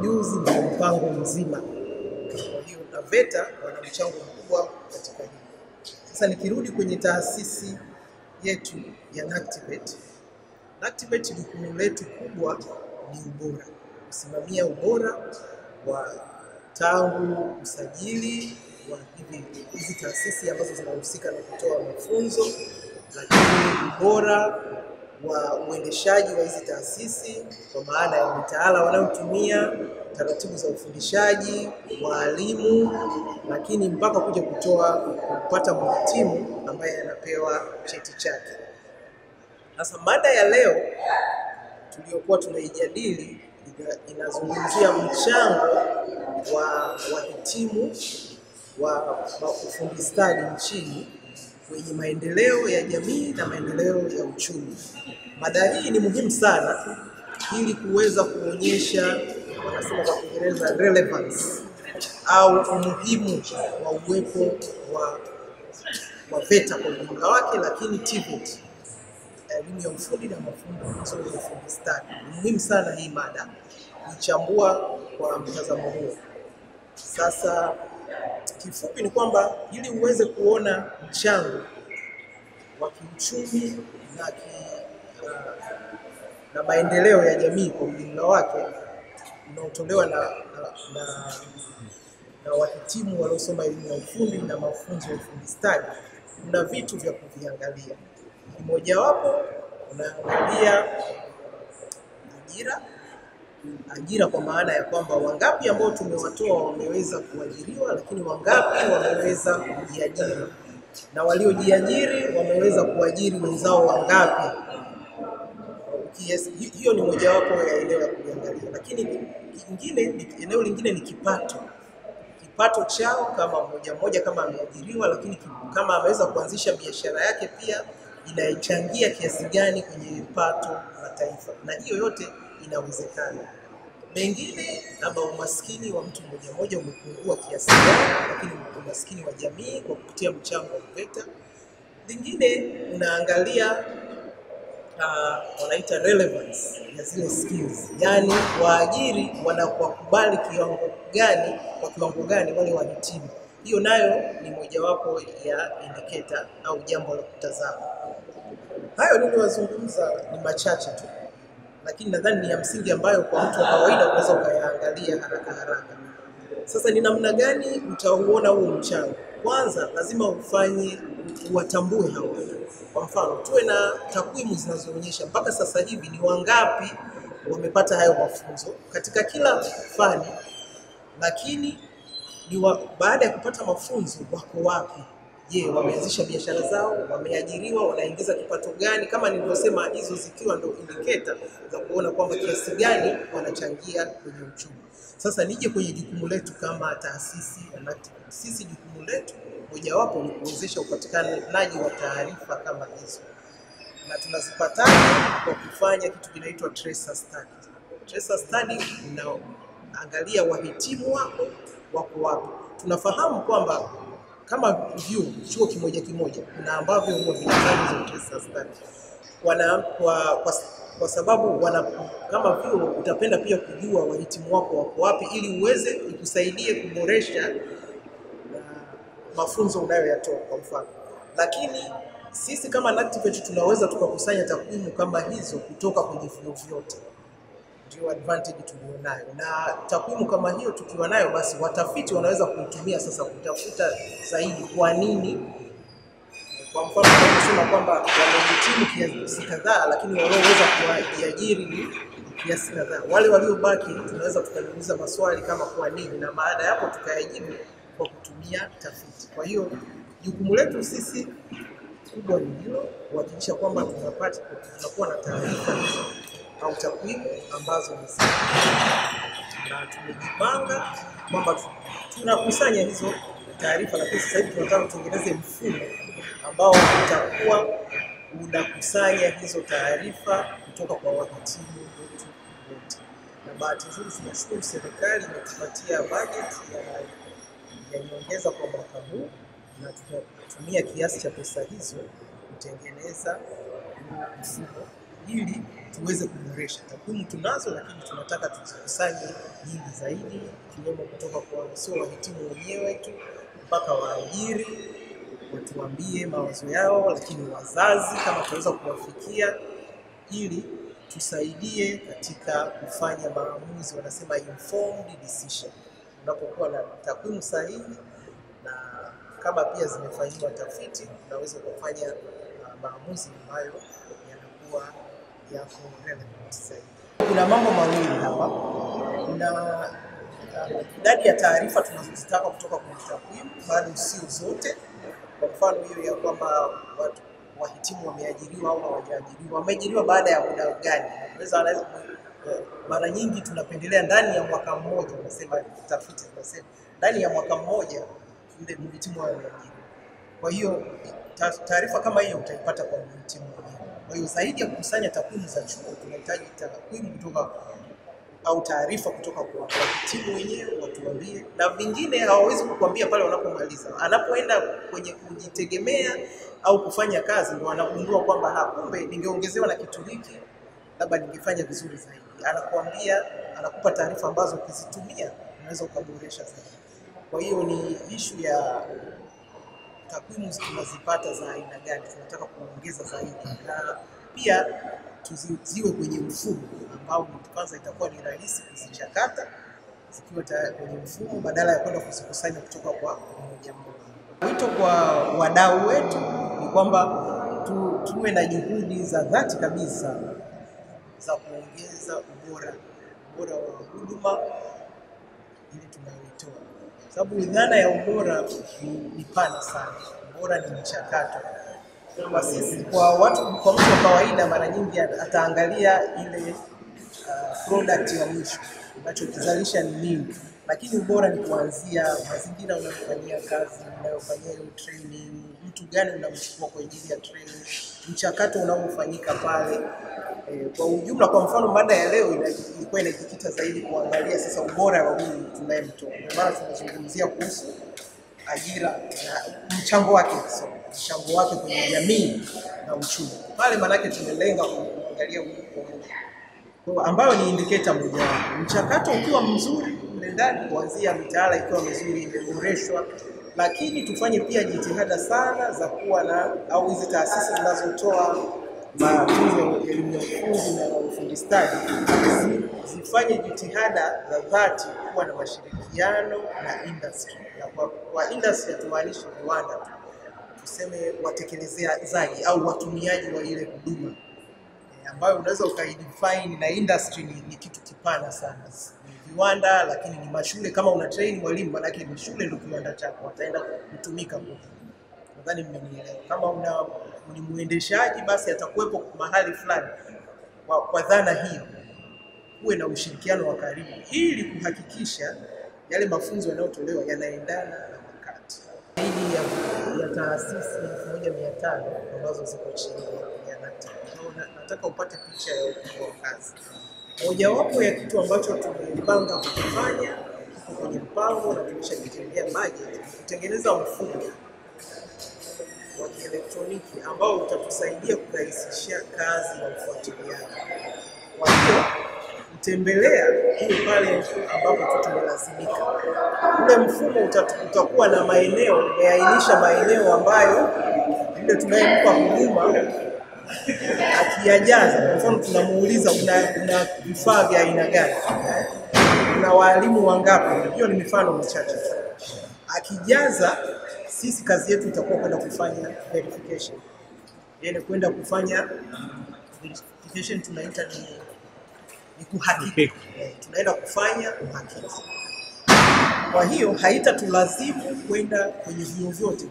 ujuzi na mpango mzima. Kwa hiyo na VETA wana mchango mkubwa katika hili. Sasa nikirudi kwenye taasisi yetu ya NACTIVATE, NACTIVATE jukumu letu kubwa ni ubora, kusimamia ubora wa tangu usajili wa hizi taasisi ambazo zinahusika na kutoa mafunzo, lakini ubora wa uendeshaji wa hizi taasisi kwa maana ya mitaala wanayotumia, taratibu za ufundishaji, walimu, lakini mpaka kuja kupata mhitimu ambaye anapewa cheti chake. Sasa mada ya leo tuliyokuwa tunaijadili inazungumzia mchango wa wahitimu wa ufundi stadi nchini kwenye maendeleo ya jamii na maendeleo ya uchumi. Mada hii ni muhimu sana ili kuweza kuonyesha, wanasema kwa Kiingereza, relevance au umuhimu wa uwepo wa VETA kwa ujumla wake, lakini TVET, elimu ya ufundi na mafunzo ya ufundi stadi. Ni muhimu sana hii mada kuichambua kwa mtazamo huo. Sasa kifupi ni kwamba ili uweze kuona mchango wa kiuchumi na maendeleo ya jamii kwa ujumla wake unaotolewa na wahitimu waliosoma elimu ya ufundi na mafunzo ya ufundi stadi, kuna vitu vya kuviangalia. Mojawapo unaangalia ajira kwa maana ya kwamba wangapi ambao tumewatoa wameweza kuajiriwa, lakini wangapi wameweza kujiajiri, na waliojiajiri wameweza kuajiri wenzao wangapi. Yes, hiyo ni mojawapo ya eneo la kuangalia. Lakini eneo lingine ni kipato chao, kama mmoja kama ameajiriwa, lakini kama ameweza kuanzisha biashara yake pia inaichangia kiasi gani kwenye pato la taifa, na hiyo yote inawezekana. Mengine labda umaskini wa mtu mmoja umepungua kiasi gani, lakini umaskini wa jamii kwa kupitia mchango wa VETA. Lingine unaangalia wanaita relevance ya zile skills, yani waajiri wanakubali kwa kiwango gani wale wahitimu. Hiyo nayo ni mojawapo ya indicator au jambo la kutazama. Hayo niliwazungumza ni machache tu, lakini nadhani ni ya msingi ambayo kwa mtu wa kawaida unaweza ukayaangalia haraka. Sasa ni namna gani utauona huo mchango? Kwanza lazima uwatambue hao. Kwa mfano, tuwe na takwimu zinazoonyesha mpaka sasa hivi ni wangapi wamepata hayo mafunzo katika kila fani, lakini baada ya kupata mafunzo wako wapi? Je, wameanzisha biashara zao, wameajiriwa, wanaingiza kipato gani? Kama nilivyosema, hizo zikiwa ndio indicator za kuona kwamba kiasi gani wanachangia kwenye uchumi. Sasa nije kwenye jukumu letu kama taasisi ya NACTIVATE. Sisi jukumu letu mojawapo ni kuwezesha upatikanaji wa taarifa kama hizo, na tunazipataje? Kwa kufanya kitu kinaitwa tracer study. Tracer study unaangalia wahitimu wako wapi. Tunafahamu kwamba kama chuo kimoja kuna ambavyo huwa vinafanya hizo tracer study. Kwa sababu kama vyuo utapenda pia kujua wahitimu wako wapi ili uweze ikusaidie kuboresha mafunzo unayoyatoa kwa mfano. Lakini sisi kama NACTIVATE tunaweza tukakusanya takwimu kama hizo kutoka kwenye vyuo vyote. Ndio advantage tulionayo. Na takwimu kama hiyo tukiwa nayo, basi watafiti wanaweza kuitumia sasa kutafuta zaidi kwa nini. Kwa mfano tunasema kwamba wamehitimu kiasi kadhaa, lakini walioweza kujiajiri ni kiasi kadhaa. Wale waliobaki tunaweza tukauliza maswali kama kwa nini, na baada ya hapo tukayajibu kwa kutumia tafiti. Kwa hiyo jukumu letu sisi kubwa ni hilo, kuhakikisha kwamba tunakuwa na taarifa au takwimu ambazo ni sahihi, na tumejipanga kwamba tunakusanya hizo taarifa. Lakini sasa hivi tunataka kutengeneza mfumo ambao utakuwa unakusanya hizo taarifa kutoka kwa wahitimu wetu wote. Na bahati nzuri tunashukuru serikali imetupatia budget ya nyongeza kwa mwaka huu, na tutatumia kiasi cha pesa hizo kutengeneza mfumo ili tuweze kuboresha. Takwimu tunazo, lakini tunataka tuzikusanye nyingi zaidi, ikiwemo kutoka kwa sio wahitimu wenyewe tu mpaka waajiri watuambie mawazo yao, lakini wazazi kama tunaweza kuwafikia, ili tusaidie katika kufanya maamuzi, wanasema informed decision. Unapokuwa na takwimu sahihi na kama pia zimefanyiwa tafiti, unaweza kufanya maamuzi ambayo yanakuwa yako relevant zaidi. Kuna mambo mawili hapa. Kuna idadi ya taarifa tunazozitaka kutoka kwenye takwimu, bado sio zote. Kwa mfano hiyo ya kwamba watu wahitimu wameajiriwa au hawajaajiriwa, wameajiriwa baada ya muda gani? Mara nyingi tunapendelea ndani ya mwaka mmoja, unasema tafiti zinasema ndani ya mwaka mmoja yule mhitimu ameajiriwa. Kwa hiyo taarifa kama hiyo utaipata kwa mhitimu mwenyewe. Kwa hiyo zaidi ya kukusanya takwimu za chuo, tunahitaji takwimu kutoka au taarifa kutoka kwa wahitimu wenyewe watuambie, na vingine hawawezi kukuambia pale wanapomaliza. Anapoenda kwenye kujitegemea au kufanya kazi ndio anagundua kwamba kumbe ningeongezewa na kitu hiki, labda ningefanya vizuri zaidi. Anakuambia, anakupa taarifa ambazo ukizitumia unaweza ukaboresha zaidi. Kwa hiyo ni issue ya takwimu tunazipata za aina gani, tunataka kuongeza zaidi, na pia tuziwe kwenye mfumo ambao kwanza itakuwa ni rahisi kuzichakata zikiwa kwenye mfumo badala ya kwenda kuzikusanya kutoka kwa mmoja mmoja. Wito kwa wadau wetu ni kwamba tuwe na juhudi za dhati kabisa za kuongeza ubora wa huduma ili tunayoitoa, sababu dhana ya ubora ni pana sana. Ubora ni mchakato. Kwa sisi, kwa mtu wa kawaida, mara nyingi ataangalia ile product ya mwisho unachokizalisha ni nini, lakini ubora ni kuanzia mazingira unayofanyia kazi, unayofanyia training, mtu gani unamchukua kwa ajili ya training, mchakato unaofanyika pale. Kwa ujumla, kwa mfano mada ya leo ilikuwa inajikita zaidi kuangalia sasa ubora wa huyu tunayemtoa. Ndio maana tunazungumzia kuhusu ajira na mchango wake kwenye jamii na uchumi. Pale manake tumelenga kuangalia ambayo ni indicator moja. Mchakato ukiwa mzuri mle ndani, kuanzia mitaala ikiwa mizuri imeboreshwa, lakini tufanye pia jitihada sana za kuwa na au hizi taasisi zinazotoa mafunzo ya elimu ya ufundi na ufundi stadi zifanye jitihada za dhati kuwa na mashirikiano na industry. Na kwa industry hatumaanishi viwanda, tuseme watekelezaji au watumiaji wa ile huduma, ambayo unaweza ukaidefine na industry ni kitu kipana sana. Ni viwanda, lakini ni mashule. Kama una train mwalimu, maana yake ni shule ndio kiwanda chako, ataenda kutumika huko. Nadhani mmenielewa. Kama ni muendeshaji, basi atakuwepo mahali fulani. Kwa dhana hiyo, uwe na ushirikiano wa karibu ili kuhakikisha yale mafunzo yanayotolewa yanaendana na wakati. Zaidi ya taasisi 1500 ambazo ziko chini ya NACTVET. Nataka upate picha ya ukubwa wa kazi. Mojawapo ya kitu ambacho tumepanga kufanya kwenye mpango na tumeshajitengea budget, kutengeneza mfumo wa kielektroniki ambao utatusaidia kurahisishia kazi na ufuatiliaji. Kwa hiyo kutembelea hiyo pale ambapo tumelazimika. Ule mfumo utakuwa na maeneo, umeainisha maeneo ambayo yule tunayempa huduma akiyajaza. Kwa mfano tunamuuliza una vifaa vya aina gani? Una walimu wangapi? Hiyo ni mifano michache. Akijaza, sisi kazi yetu itakuwa kwenda kufanya verification. Yaani kwenda kufanya verification tunaita ni kuhakiki. Tunaenda kufanya uhakiki. Kwa hiyo haitatulazimu kwenda kwenye vyuo vyote.